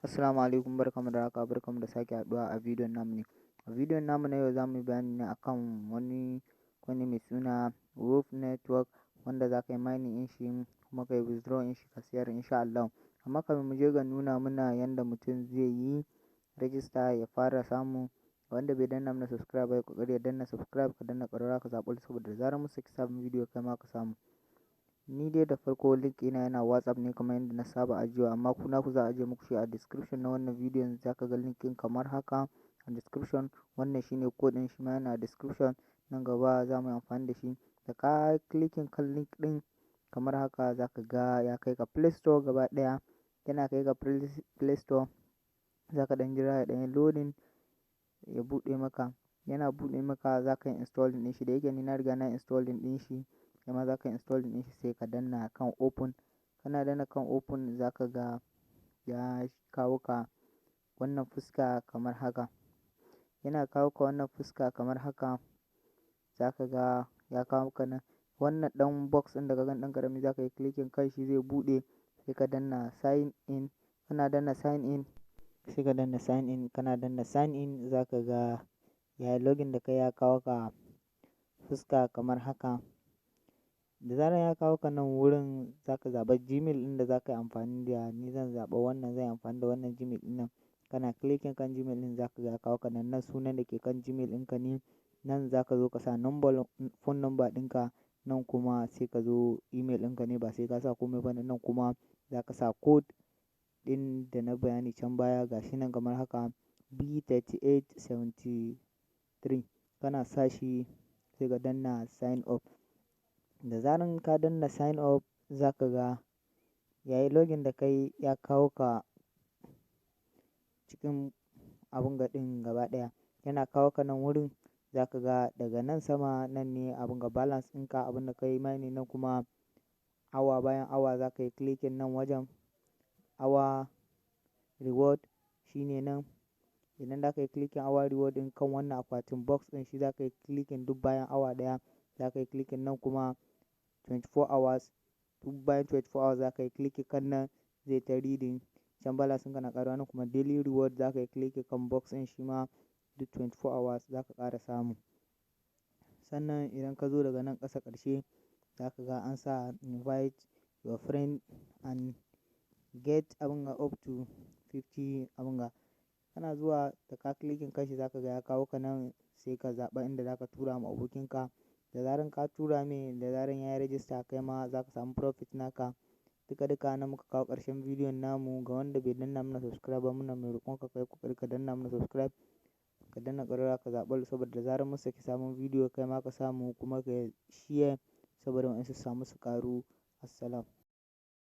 Assalamu alaikum, barkamu da haka, barkamu da sake haɗuwa a bidiyon namu ne. A bidiyon namu na yau za mu yi bayani ne akan wani mai suna Roof Network, wanda za ka yi mining in shi kuma ka yi withdraw in shi ka siyar insha Allah. Amma kafin mu je ga nuna muna yanda mutum zai yi register ya fara samu, wanda bai danna mana subscribe ba ya ƙoƙari ya danna subscribe, ka danna ƙararrawa ka zaɓi saboda da zarar mun saki sabon bidiyo kai ma ka samu. Ni dai da farko link ɗina yana WhatsApp ne kamar yadda na saba ajiyewa, amma ku naku za a ajiye muku shi a description na wannan bidiyon. Za ka ga link ɗin kamar haka a description. Wannan shine code ɗin, shi ma yana a description. Nan gaba za mu yi amfani da shi. Da ka clicking kan link ɗin kamar haka za ka ga ya kai ka Play Store gaba ɗaya. Yana kai ka Play Store, za ka ɗan jira ya ɗan yi loading ya buɗe maka. Yana buɗe maka za ka yi installing ɗin shi. Da yake ni na riga na installing ɗin shi, kai za ka yi installing ɗin shi sai ka danna kan open. Kana danna kan open za ka ga ya kawo ka wannan fuska kamar haka. Yana kawo ka wannan fuska kamar haka, za ka ga ya kawo ka nan wannan ɗan box ɗin da ka gani ɗan ƙarami, za ka yi clicking kan shi zai buɗe, sai ka danna sign in. Kana danna sign in sai ka danna sign in. Kana danna sign in za ka ga ya yi login da kai, ya kawo ka fuska kamar haka. Da zarar ya kawo ka nan wurin za ka zaɓa Gmail ɗin da za ka yi amfani da. Ni zan zaɓa wannan, zan yi amfani da wannan Gmail ɗin nan. Kana clicking kan Gmail ɗin za ka ga ya kawo ka nan sunan da ke kan Gmail ɗinka ne. Nan za ka zo ka sa phone number ɗinka, nan kuma sai ka zo email ɗinka ne, ba sai ka sa komai ba. Nan kuma za ka sa code ɗin da na bayani can baya, ga shi nan kamar haka B3873. Kana sa shi sai ka danna sign up. Da zaran ka danna sign up za ka ga ya yi login da kai, ya kawo ka cikin abun gaɗin gaba ɗaya. Yana kawo ka nan wurin za ka ga daga nan sama nan ne abun ga balance ɗinka, abun da ka yi mining. Nan kuma awa bayan awa za ka yi clicking nan wajen awa reward, shine nan. Idan za ka yi clicking awa reward ɗin kan wannan akwatin box ɗin, shi za ka yi clicking duk bayan awa ɗaya. Za ka yi clicking nan kuma 24 hours, duk bayan 24 hours za ka yi clicking kan nan, zai ta reading. Can balance ɗinka na ƙaruwa. Nan kuma daily reward za ka yi clicking kan box ɗin, shi ma duk 24 hours za ka ƙara samu. Sannan idan ka zo daga nan ƙasa ƙarshe za ka ga an sa invite your friend and get abun ga up to 50 abun ga. Kana zuwa da ka clicking kan shi za ka ga ya kawo ka nan, sai ka zaɓa inda za ka tura ma abokinka. Da zaran ka tura mai, da zaran ya yi register kai ma za ka samu profit naka. Duka nan muka kawo ƙarshen bidiyon namu. Ga wanda bai danna mana subscribe ba, muna mai roƙon ka kai ƙoƙari ka danna mana subscribe, ka danna ƙararrawa ka zaɓa saboda da zarar mun saki sabon bidiyo kai ma ka samu, kuma ka share saboda waɗansu su samu su ƙaru. Assalam.